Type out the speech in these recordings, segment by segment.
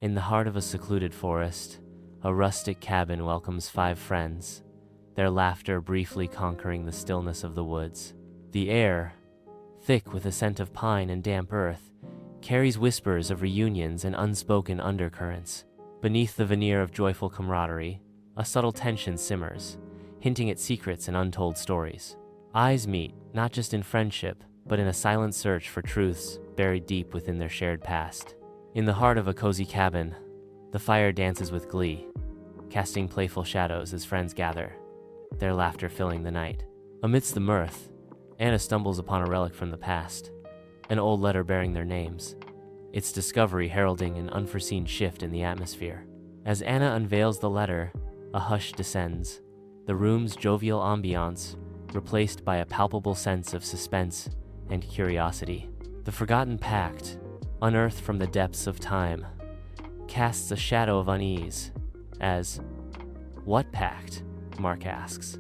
In the heart of a secluded forest, a rustic cabin welcomes 5 friends, their laughter briefly conquering the stillness of the woods. The air, thick with a scent of pine and damp earth, carries whispers of reunions and unspoken undercurrents. Beneath the veneer of joyful camaraderie, a subtle tension simmers, hinting at secrets and untold stories. Eyes meet, not just in friendship, but in a silent search for truths buried deep within their shared past. In the heart of a cozy cabin, the fire dances with glee, casting playful shadows as friends gather, their laughter filling the night. Amidst the mirth, Anna stumbles upon a relic from the past, an old letter bearing their names, its discovery heralding an unforeseen shift in the atmosphere. As Anna unveils the letter, a hush descends, the room's jovial ambiance replaced by a palpable sense of suspense and curiosity. The forgotten pact, unearthed from the depths of time, casts a shadow of unease as, "What pact?" Mark asks,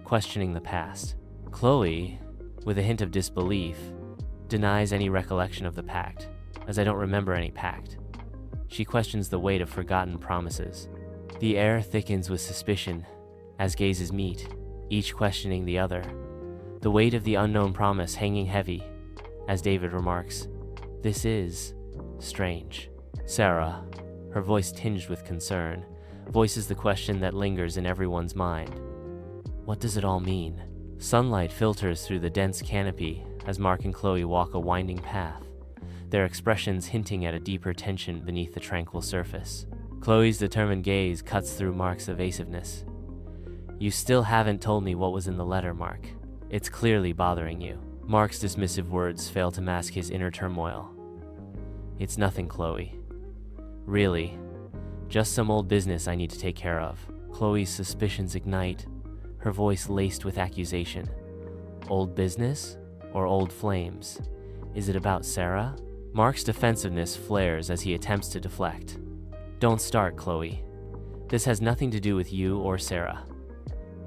questioning the past. Chloe, with a hint of disbelief, denies any recollection of the pact, as "I don't remember any pact." She questions the weight of forgotten promises. The air thickens with suspicion as gazes meet, each questioning the other, the weight of the unknown promise hanging heavy, as David remarks, "This is strange." Sarah, her voice tinged with concern, voices the question that lingers in everyone's mind. What does it all mean? Sunlight filters through the dense canopy as Mark and Chloe walk a winding path, their expressions hinting at a deeper tension beneath the tranquil surface. Chloe's determined gaze cuts through Mark's evasiveness. "You still haven't told me what was in the letter, Mark. It's clearly bothering you." Mark's dismissive words fail to mask his inner turmoil. "It's nothing, Chloe. Really, just some old business I need to take care of." Chloe's suspicions ignite, her voice laced with accusation. Old business or old flames? Is it about Sarah? Mark's defensiveness flares as he attempts to deflect. "Don't start, Chloe. This has nothing to do with you or Sarah.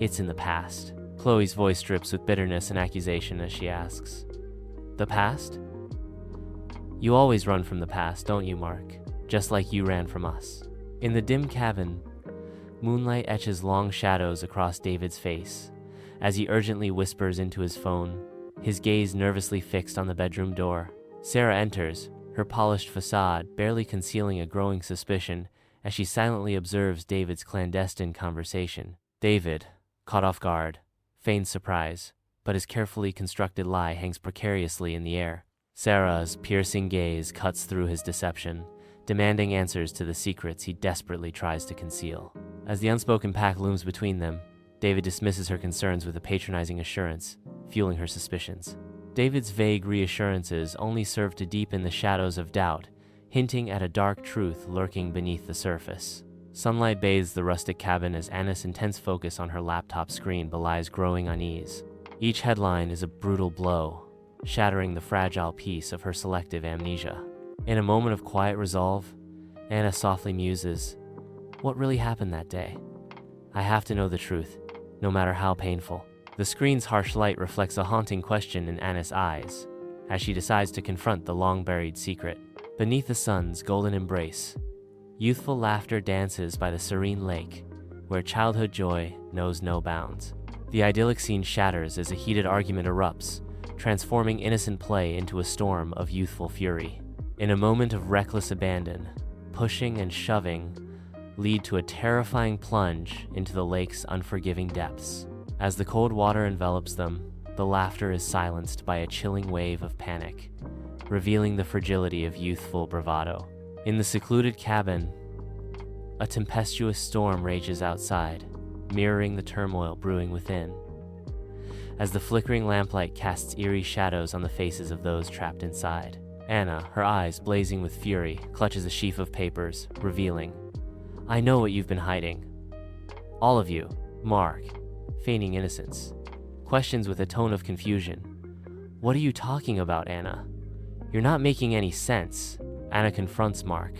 It's in the past." Chloe's voice drips with bitterness and accusation as she asks, "The past? You always run from the past, don't you, Mark? Just like you ran from us." In the dim cabin, moonlight etches long shadows across David's face as he urgently whispers into his phone, his gaze nervously fixed on the bedroom door. Sarah enters, her polished facade barely concealing a growing suspicion as she silently observes David's clandestine conversation. David, caught off guard, feigns surprise, but his carefully constructed lie hangs precariously in the air. Sarah's piercing gaze cuts through his deception, demanding answers to the secrets he desperately tries to conceal. As the unspoken pact looms between them, David dismisses her concerns with a patronizing assurance, fueling her suspicions. David's vague reassurances only serve to deepen the shadows of doubt, hinting at a dark truth lurking beneath the surface. Sunlight bathes the rustic cabin as Anna's intense focus on her laptop screen belies growing unease. Each headline is a brutal blow, shattering the fragile peace of her selective amnesia. In a moment of quiet resolve, Anna softly muses, "What really happened that day? I have to know the truth, no matter how painful." The screen's harsh light reflects a haunting question in Anna's eyes, as she decides to confront the long-buried secret. Beneath the sun's golden embrace, youthful laughter dances by the serene lake, where childhood joy knows no bounds. The idyllic scene shatters as a heated argument erupts, transforming innocent play into a storm of youthful fury. In a moment of reckless abandon, pushing and shoving lead to a terrifying plunge into the lake's unforgiving depths. As the cold water envelops them, the laughter is silenced by a chilling wave of panic, revealing the fragility of youthful bravado. In the secluded cabin, a tempestuous storm rages outside, mirroring the turmoil brewing within. As the flickering lamplight casts eerie shadows on the faces of those trapped inside, Anna, her eyes blazing with fury, clutches a sheaf of papers, revealing, "I know what you've been hiding. All of you." Mark, feigning innocence, questions with a tone of confusion, "What are you talking about, Anna? You're not making any sense." Anna confronts Mark,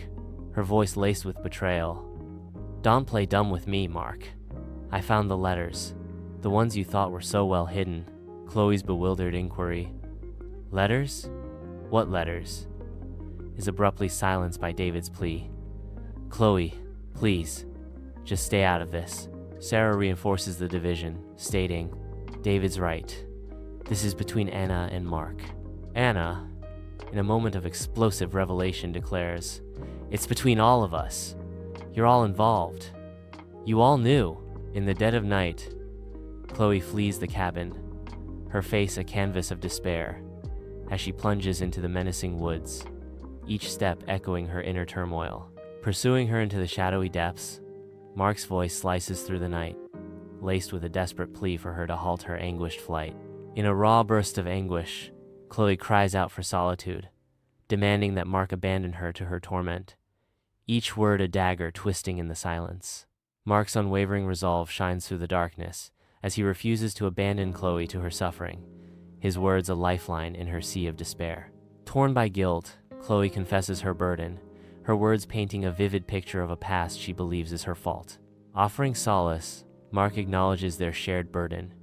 her voice laced with betrayal. "Don't play dumb with me, Mark. I found the letters, the ones you thought were so well hidden." Chloe's bewildered inquiry, "Letters? What letters?" is abruptly silenced by David's plea, Chloe, please, just stay out of this. Sarah reinforces the division, stating, David's right. This is between Anna and Mark. Anna, in a moment of explosive revelation, declares, it's between all of us. You're all involved. You all knew. In the dead of night, Chloe flees the cabin, her face a canvas of despair, as she plunges into the menacing woods, each step echoing her inner turmoil. Pursuing her into the shadowy depths, Mark's voice slices through the night, laced with a desperate plea for her to halt her anguished flight. In a raw burst of anguish, Chloe cries out for solitude, demanding that Mark abandon her to her torment, each word a dagger twisting in the silence. Mark's unwavering resolve shines through the darkness as he refuses to abandon Chloe to her suffering, his words a lifeline in her sea of despair. Torn by guilt, Chloe confesses her burden, her words painting a vivid picture of a past she believes is her fault. Offering solace, Mark acknowledges their shared burden,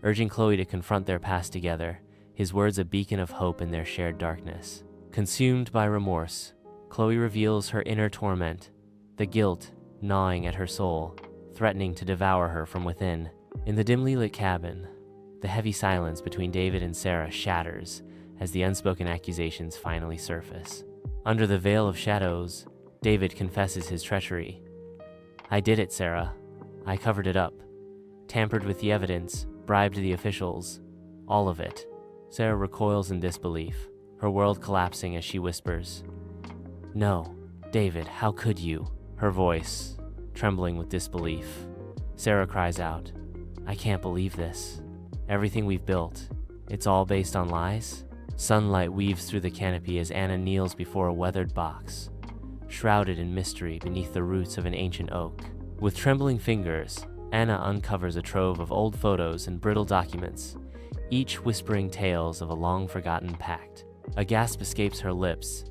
urging Chloe to confront their past together, his words a beacon of hope in their shared darkness. Consumed by remorse, Chloe reveals her inner torment, the guilt gnawing at her soul, threatening to devour her from within. In the dimly lit cabin, the heavy silence between David and Sarah shatters as the unspoken accusations finally surface. Under the veil of shadows, David confesses his treachery. I did it, Sarah. I covered it up, tampered with the evidence, bribed the officials, all of it. Sarah recoils in disbelief, her world collapsing as she whispers, No, David, how could you? Her voice trembling with disbelief. Sarah cries out, I can't believe this. Everything we've built, it's all based on lies? Sunlight weaves through the canopy as Anna kneels before a weathered box, shrouded in mystery beneath the roots of an ancient oak. With trembling fingers, Anna uncovers a trove of old photos and brittle documents, each whispering tales of a long-forgotten pact. A gasp escapes her lips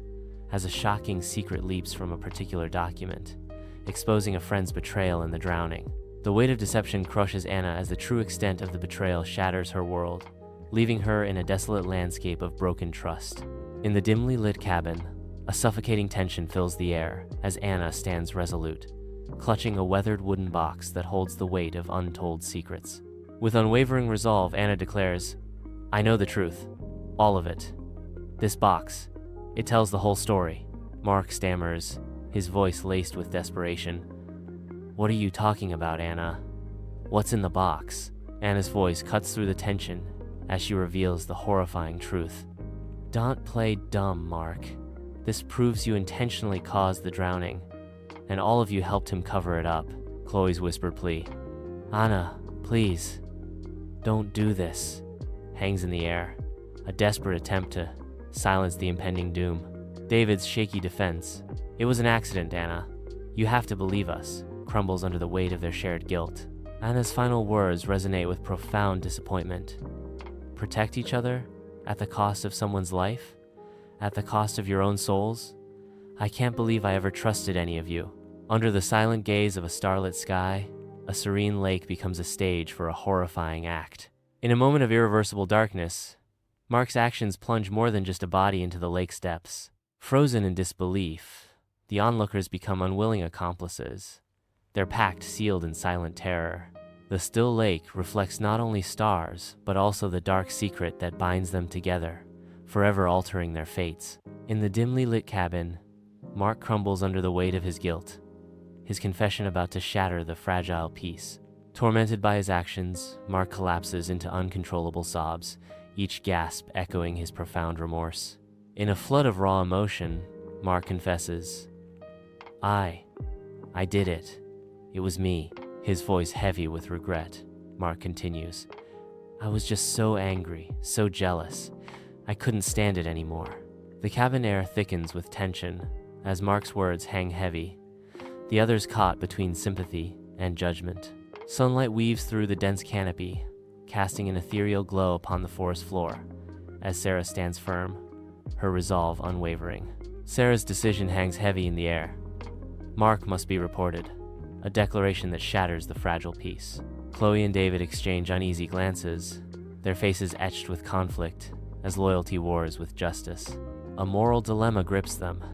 as a shocking secret leaps from a particular document, exposing a friend's betrayal in the drowning. The weight of deception crushes Anna as the true extent of the betrayal shatters her world, leaving her in a desolate landscape of broken trust. In the dimly lit cabin, a suffocating tension fills the air as Anna stands resolute, clutching a weathered wooden box that holds the weight of untold secrets. With unwavering resolve, Anna declares, I know the truth, all of it. This box, it tells the whole story. Mark stammers, his voice laced with desperation. What are you talking about, Anna? What's in the box? Anna's voice cuts through the tension as she reveals the horrifying truth. Don't play dumb, Mark. This proves you intentionally caused the drowning, and all of you helped him cover it up. Chloe's whispered plea. Anna, please, don't do this, hangs in the air, a desperate attempt to silence the impending doom. David's shaky defense. It was an accident, Anna. You have to believe us, crumbles under the weight of their shared guilt. Anna's final words resonate with profound disappointment. Protect each other at the cost of someone's life? At the cost of your own souls? I can't believe I ever trusted any of you. Under the silent gaze of a starlit sky, a serene lake becomes a stage for a horrifying act. In a moment of irreversible darkness, Mark's actions plunge more than just a body into the lake's depths. Frozen in disbelief, the onlookers become unwilling accomplices, their pact sealed in silent terror. The still lake reflects not only stars, but also the dark secret that binds them together, forever altering their fates. In the dimly lit cabin, Mark crumbles under the weight of his guilt, his confession about to shatter the fragile peace. Tormented by his actions, Mark collapses into uncontrollable sobs, each gasp echoing his profound remorse. In a flood of raw emotion, Mark confesses, I did it. It was me. His voice heavy with regret. Mark continues, I was just so angry, so jealous. I couldn't stand it anymore. The cabin air thickens with tension as Mark's words hang heavy, the others caught between sympathy and judgment. Sunlight weaves through the dense canopy, casting an ethereal glow upon the forest floor, as Sarah stands firm, her resolve unwavering. Sarah's decision hangs heavy in the air. Mark must be reported, a declaration that shatters the fragile peace. Chloe and David exchange uneasy glances, their faces etched with conflict as loyalty wars with justice. A moral dilemma grips them.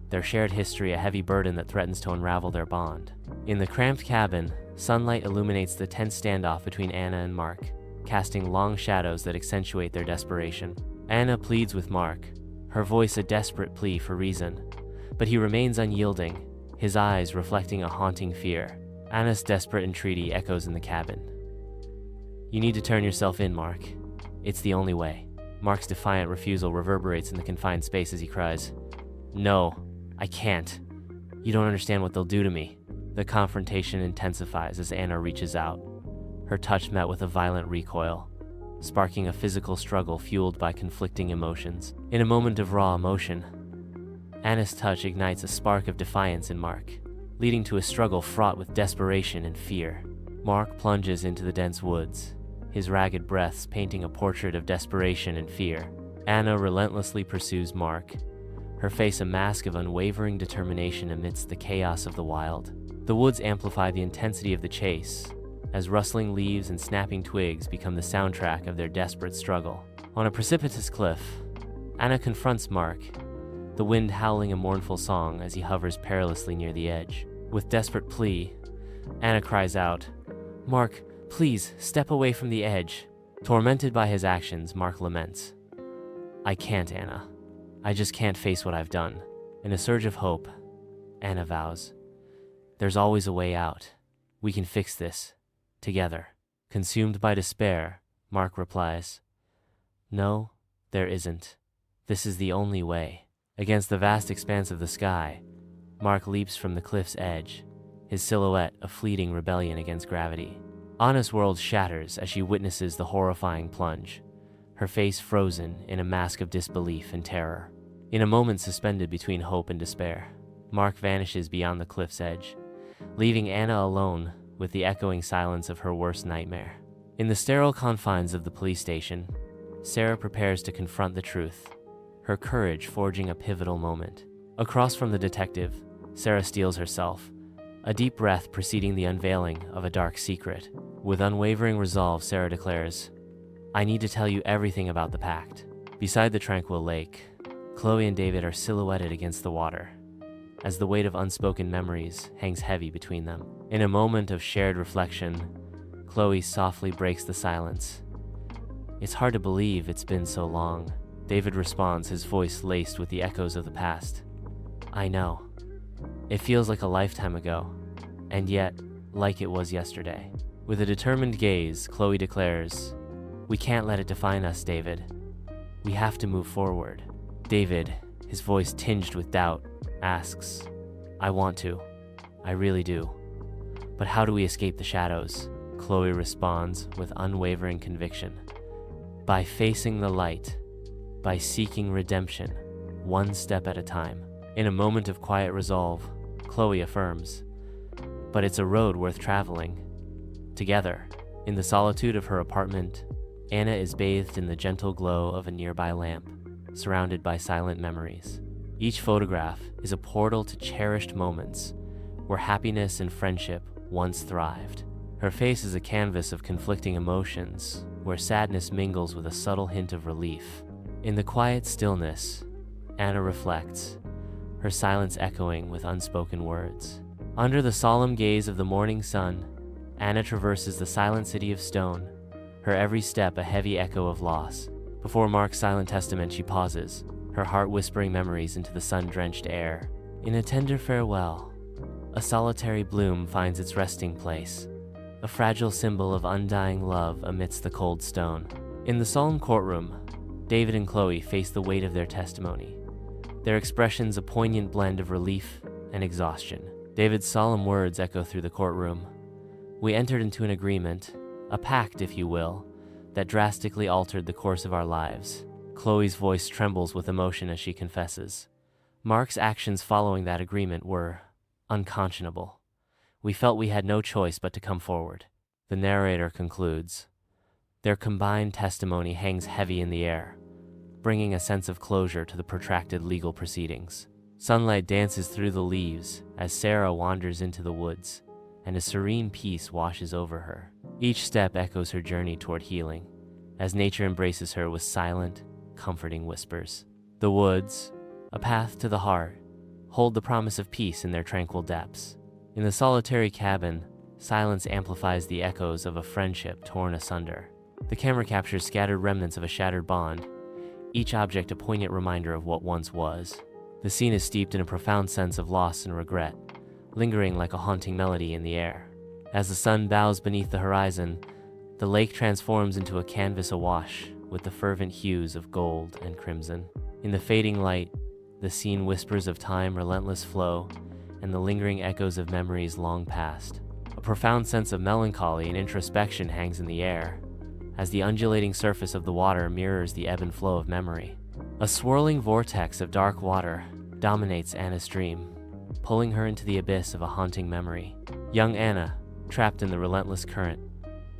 their shared history a heavy burden that threatens to unravel their bond. In the cramped cabin, sunlight illuminates the tense standoff between Anna and Mark, casting long shadows that accentuate their desperation. Anna pleads with Mark, her voice a desperate plea for reason, but he remains unyielding, his eyes reflecting a haunting fear. Anna's desperate entreaty echoes in the cabin. "You need to turn yourself in, Mark. It's the only way." Mark's defiant refusal reverberates in the confined space as he cries, "No, I can't. You don't understand what they'll do to me." The confrontation intensifies as Anna reaches out, her touch met with a violent recoil, sparking a physical struggle fueled by conflicting emotions. In a moment of raw emotion, Anna's touch ignites a spark of defiance in Mark, leading to a struggle fraught with desperation and fear. Mark plunges into the dense woods, his ragged breaths painting a portrait of desperation and fear. Anna relentlessly pursues Mark, her face a mask of unwavering determination amidst the chaos of the wild. The woods amplify the intensity of the chase, as rustling leaves and snapping twigs become the soundtrack of their desperate struggle. On a precipitous cliff, Anna confronts Mark, the wind howling a mournful song as he hovers perilously near the edge. With desperate plea, Anna cries out, "Mark, please, step away from the edge." Tormented by his actions, Mark laments, "I can't, Anna. I just can't face what I've done." In a surge of hope, Anna vows, "There's always a way out. We can fix this, together." Consumed by despair, Mark replies, "No, there isn't. This is the only way." Against the vast expanse of the sky, Mark leaps from the cliff's edge, his silhouette a fleeting rebellion against gravity. Anna's world shatters as she witnesses the horrifying plunge, her face frozen in a mask of disbelief and terror. In a moment suspended between hope and despair, Mark vanishes beyond the cliff's edge, leaving Anna alone with the echoing silence of her worst nightmare. In the sterile confines of the police station, Sarah prepares to confront the truth, her courage forging a pivotal moment. Across from the detective, Sarah steels herself, a deep breath preceding the unveiling of a dark secret. With unwavering resolve, Sarah declares, "I need to tell you everything about the pact." Beside the tranquil lake, Chloe and David are silhouetted against the water, as the weight of unspoken memories hangs heavy between them. In a moment of shared reflection, Chloe softly breaks the silence. "It's hard to believe it's been so long." David responds, his voice laced with the echoes of the past. "I know. It feels like a lifetime ago, and yet, like it was yesterday." With a determined gaze, Chloe declares, "We can't let it define us, David. We have to move forward." David, his voice tinged with doubt, asks, "I want to. I really do. But how do we escape the shadows?" Chloe responds with unwavering conviction. "By facing the light. By seeking redemption, one step at a time." In a moment of quiet resolve, Chloe affirms, "But it's a road worth traveling. Together." In the solitude of her apartment, Anna is bathed in the gentle glow of a nearby lamp, surrounded by silent memories. Each photograph is a portal to cherished moments where happiness and friendship once thrived. Her face is a canvas of conflicting emotions, where sadness mingles with a subtle hint of relief. In the quiet stillness, Anna reflects, her silence echoing with unspoken words. Under the solemn gaze of the morning sun, Anna traverses the silent city of stone, her every step a heavy echo of loss. Before Mark's silent testament, she pauses, her heart whispering memories into the sun-drenched air. In a tender farewell, a solitary bloom finds its resting place, a fragile symbol of undying love amidst the cold stone. In the solemn courtroom, David and Chloe face the weight of their testimony, their expressions a poignant blend of relief and exhaustion. David's solemn words echo through the courtroom. "We entered into an agreement, a pact, if you will, that drastically altered the course of our lives." Chloe's voice trembles with emotion as she confesses, "Mark's actions following that agreement were unconscionable. We felt we had no choice but to come forward." The narrator concludes, "Their combined testimony hangs heavy in the air, bringing a sense of closure to the protracted legal proceedings." Sunlight dances through the leaves as Sarah wanders into the woods, and a serene peace washes over her. Each step echoes her journey toward healing, as nature embraces her with silent, comforting whispers. The woods, a path to the heart, hold the promise of peace in their tranquil depths. In the solitary cabin, silence amplifies the echoes of a friendship torn asunder. The camera captures scattered remnants of a shattered bond, each object a poignant reminder of what once was. The scene is steeped in a profound sense of loss and regret, lingering like a haunting melody in the air. As the sun bows beneath the horizon, the lake transforms into a canvas awash with the fervent hues of gold and crimson. In the fading light, the scene whispers of time, relentless flow, and the lingering echoes of memories long past. A profound sense of melancholy and introspection hangs in the air, as the undulating surface of the water mirrors the ebb and flow of memory. A swirling vortex of dark water dominates Anna's dream, pulling her into the abyss of a haunting memory. Young Anna, trapped in the relentless current,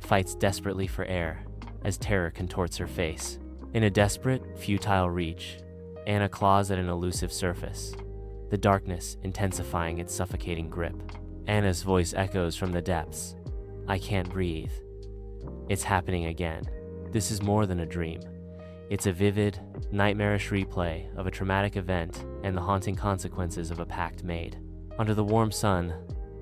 fights desperately for air as terror contorts her face. In a desperate, futile reach, Anna claws at an elusive surface, the darkness intensifying its suffocating grip. Anna's voice echoes from the depths. I can't breathe. It's happening again. This is more than a dream. It's a vivid, nightmarish replay of a traumatic event and the haunting consequences of a pact made. Under the warm sun,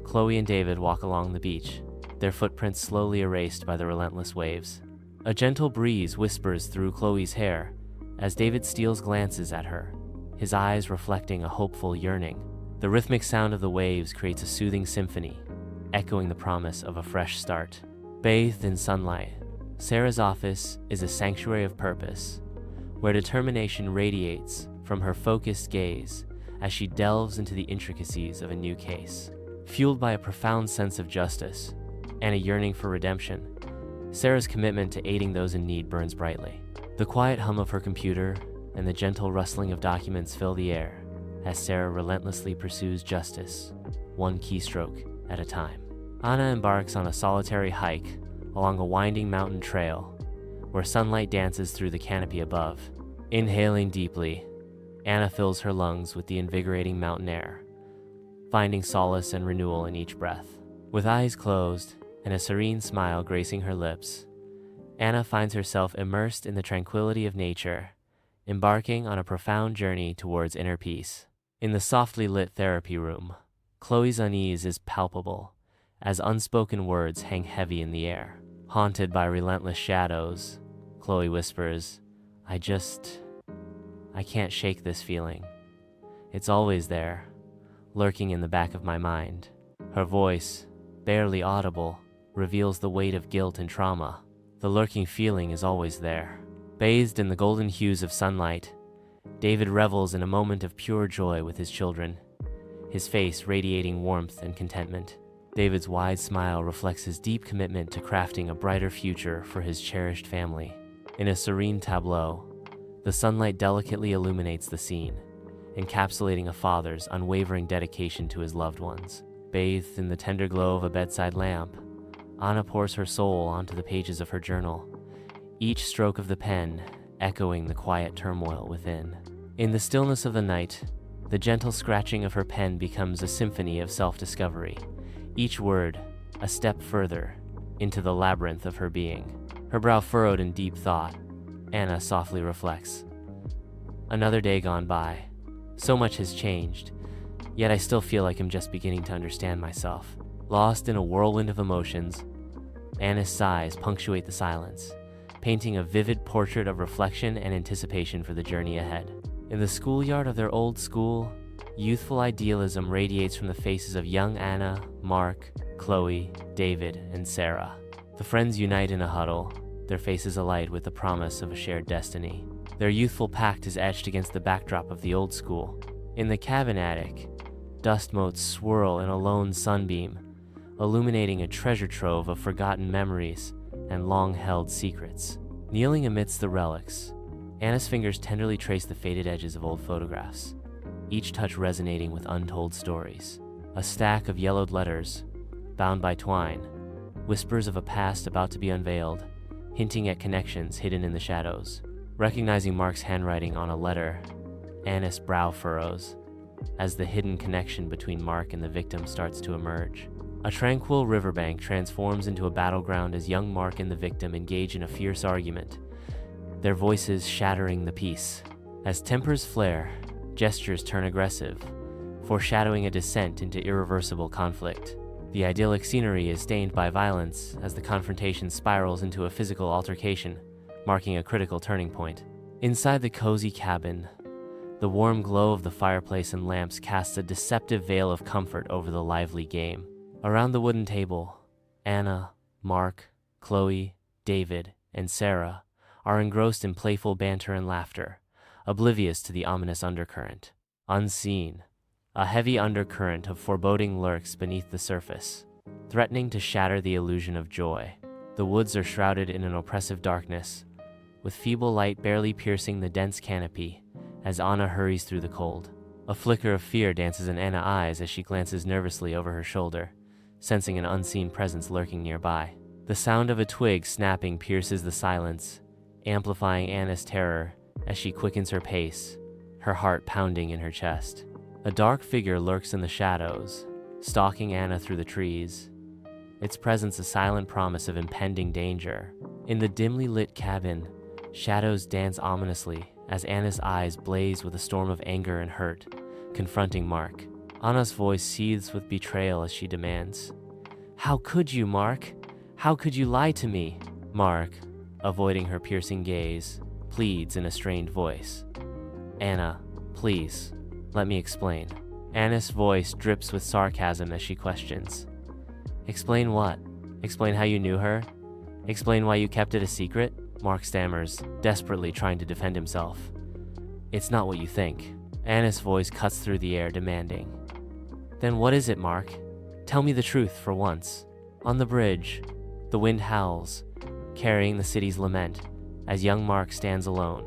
Chloe and David walk along the beach, their footprints slowly erased by the relentless waves. A gentle breeze whispers through Chloe's hair as David steals glances at her, his eyes reflecting a hopeful yearning. The rhythmic sound of the waves creates a soothing symphony, echoing the promise of a fresh start. Bathed in sunlight, Sarah's office is a sanctuary of purpose, where determination radiates from her focused gaze as she delves into the intricacies of a new case. Fueled by a profound sense of justice and a yearning for redemption, Sarah's commitment to aiding those in need burns brightly. The quiet hum of her computer and the gentle rustling of documents fill the air as Sarah relentlessly pursues justice, one keystroke at a time. Anna embarks on a solitary hike along a winding mountain trail where sunlight dances through the canopy above. Inhaling deeply, Anna fills her lungs with the invigorating mountain air, finding solace and renewal in each breath. With eyes closed and a serene smile gracing her lips, Anna finds herself immersed in the tranquility of nature, embarking on a profound journey towards inner peace. In the softly lit therapy room, Chloe's unease is palpable as unspoken words hang heavy in the air. Haunted by relentless shadows, Chloe whispers, I can't shake this feeling. It's always there, lurking in the back of my mind. Her voice, barely audible, reveals the weight of guilt and trauma. The lurking feeling is always there. Bathed in the golden hues of sunlight, David revels in a moment of pure joy with his children, his face radiating warmth and contentment. David's wide smile reflects his deep commitment to crafting a brighter future for his cherished family. In a serene tableau, the sunlight delicately illuminates the scene, encapsulating a father's unwavering dedication to his loved ones. Bathed in the tender glow of a bedside lamp, Anna pours her soul onto the pages of her journal, each stroke of the pen echoing the quiet turmoil within. In the stillness of the night, the gentle scratching of her pen becomes a symphony of self-discovery, each word a step further into the labyrinth of her being. Her brow furrowed in deep thought, Anna softly reflects. Another day gone by. So much has changed, yet I still feel like I'm just beginning to understand myself. Lost in a whirlwind of emotions, Anna's sighs punctuate the silence, painting a vivid portrait of reflection and anticipation for the journey ahead. In the schoolyard of their old school, youthful idealism radiates from the faces of young Anna, Mark, Chloe, David, and Sarah. The friends unite in a huddle, their faces alight with the promise of a shared destiny. Their youthful pact is etched against the backdrop of the old school. In the cabin attic, dust motes swirl in a lone sunbeam, illuminating a treasure trove of forgotten memories and long-held secrets. Kneeling amidst the relics, Anna's fingers tenderly trace the faded edges of old photographs, each touch resonating with untold stories. A stack of yellowed letters, bound by twine, whispers of a past about to be unveiled, hinting at connections hidden in the shadows. Recognizing Mark's handwriting on a letter, Anna's brow furrows as the hidden connection between Mark and the victim starts to emerge. A tranquil riverbank transforms into a battleground as young Mark and the victim engage in a fierce argument, their voices shattering the peace. As tempers flare, gestures turn aggressive, foreshadowing a descent into irreversible conflict. The idyllic scenery is stained by violence as the confrontation spirals into a physical altercation, marking a critical turning point. Inside the cozy cabin, the warm glow of the fireplace and lamps casts a deceptive veil of comfort over the lively game. Around the wooden table, Anna, Mark, Chloe, David, and Sarah are engrossed in playful banter and laughter, oblivious to the ominous undercurrent. Unseen, a heavy undercurrent of foreboding lurks beneath the surface, threatening to shatter the illusion of joy. The woods are shrouded in an oppressive darkness, with feeble light barely piercing the dense canopy as Anna hurries through the cold. A flicker of fear dances in Anna's eyes as she glances nervously over her shoulder, sensing an unseen presence lurking nearby. The sound of a twig snapping pierces the silence, amplifying Anna's terror as she quickens her pace, her heart pounding in her chest. A dark figure lurks in the shadows, stalking Anna through the trees, its presence a silent promise of impending danger. In the dimly lit cabin, shadows dance ominously as Anna's eyes blaze with a storm of anger and hurt, confronting Mark. Anna's voice seethes with betrayal as she demands, "How could you, Mark? How could you lie to me?" Mark, avoiding her piercing gaze, pleads in a strained voice, "Anna, please, let me explain." Anna's voice drips with sarcasm as she questions, "Explain what? Explain how you knew her? Explain why you kept it a secret?" Mark stammers, desperately trying to defend himself. "It's not what you think." Anna's voice cuts through the air, demanding, "Then what is it, Mark? Tell me the truth for once." On the bridge, the wind howls, carrying the city's lament, as young Mark stands alone,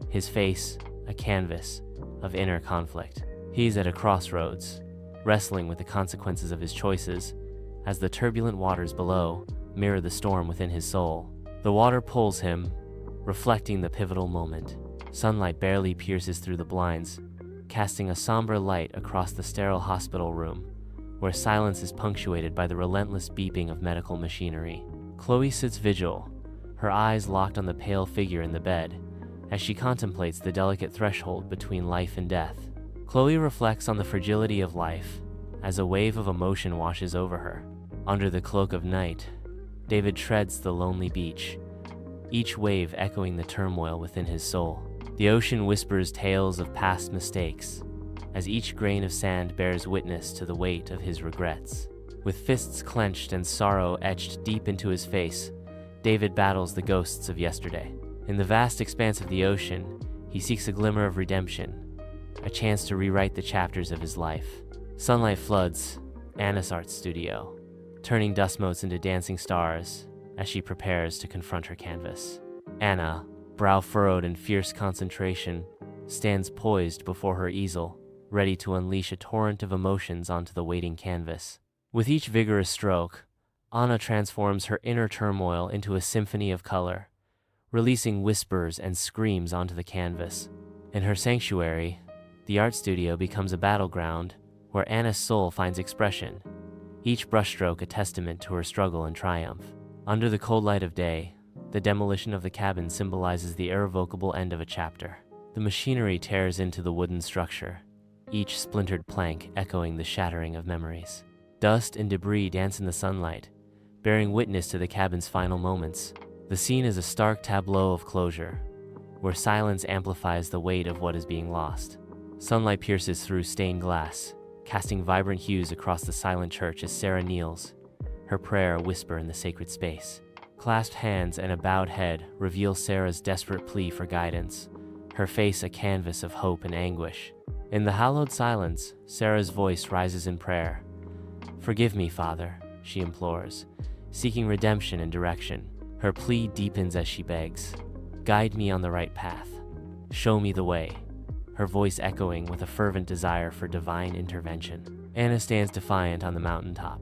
his face a canvas of inner conflict. He's at a crossroads, wrestling with the consequences of his choices, as the turbulent waters below mirror the storm within his soul. The water pulls him, reflecting the pivotal moment. Sunlight barely pierces through the blinds, casting a somber light across the sterile hospital room, where silence is punctuated by the relentless beeping of medical machinery. Chloe sits vigil, her eyes locked on the pale figure in the bed, as she contemplates the delicate threshold between life and death. Chloe reflects on the fragility of life as a wave of emotion washes over her. Under the cloak of night, David treads the lonely beach, each wave echoing the turmoil within his soul. The ocean whispers tales of past mistakes, as each grain of sand bears witness to the weight of his regrets. With fists clenched and sorrow etched deep into his face, David battles the ghosts of yesterday. In the vast expanse of the ocean, he seeks a glimmer of redemption, a chance to rewrite the chapters of his life. Sunlight floods Anna's art studio, turning dust motes into dancing stars as she prepares to confront her canvas. Anna, brow furrowed in fierce concentration, stands poised before her easel, ready to unleash a torrent of emotions onto the waiting canvas. With each vigorous stroke, Anna transforms her inner turmoil into a symphony of color, releasing whispers and screams onto the canvas. In her sanctuary, the art studio becomes a battleground where Anna's soul finds expression, each brushstroke a testament to her struggle and triumph. Under the cold light of day, the demolition of the cabin symbolizes the irrevocable end of a chapter. The machinery tears into the wooden structure, each splintered plank echoing the shattering of memories. Dust and debris dance in the sunlight, bearing witness to the cabin's final moments. The scene is a stark tableau of closure, where silence amplifies the weight of what is being lost. Sunlight pierces through stained glass, casting vibrant hues across the silent church as Sarah kneels, her prayer a whisper in the sacred space. Clasped hands and a bowed head reveal Sarah's desperate plea for guidance, her face a canvas of hope and anguish. In the hallowed silence, Sarah's voice rises in prayer. "Forgive me, Father," she implores, seeking redemption and direction. Her plea deepens as she begs, "Guide me on the right path. Show me the way," her voice echoing with a fervent desire for divine intervention. Anna stands defiant on the mountaintop,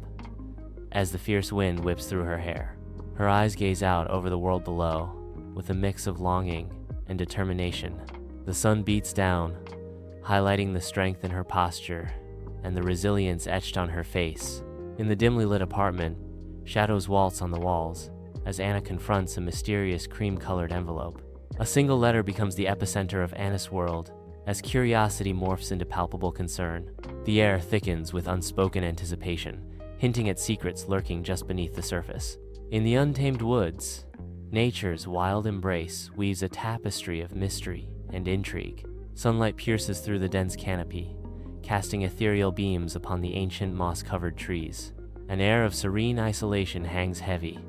as the fierce wind whips through her hair. Her eyes gaze out over the world below, with a mix of longing and determination. The sun beats down, highlighting the strength in her posture and the resilience etched on her face. In the dimly lit apartment, shadows waltz on the walls as Anna confronts a mysterious cream-colored envelope. A single letter becomes the epicenter of Anna's world as curiosity morphs into palpable concern. The air thickens with unspoken anticipation, hinting at secrets lurking just beneath the surface. In the untamed woods, nature's wild embrace weaves a tapestry of mystery and intrigue. Sunlight pierces through the dense canopy, casting ethereal beams upon the ancient moss-covered trees. An air of serene isolation hangs heavy,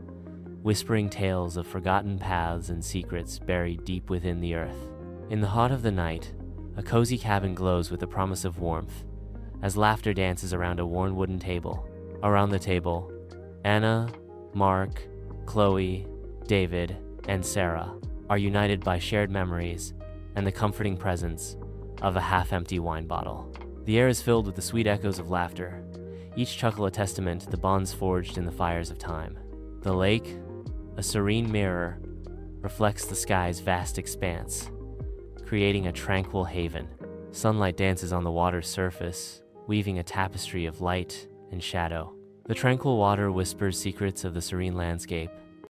whispering tales of forgotten paths and secrets buried deep within the earth. In the hot of the night, a cozy cabin glows with the promise of warmth, as laughter dances around a worn wooden table. Around the table, Anna, Mark, Chloe, David, and Sarah are united by shared memories and the comforting presence of a half-empty wine bottle. The air is filled with the sweet echoes of laughter, each chuckle a testament to the bonds forged in the fires of time. The lake, a serene mirror, reflects the sky's vast expanse, creating a tranquil haven. Sunlight dances on the water's surface, weaving a tapestry of light and shadow. The tranquil water whispers secrets of the serene landscape,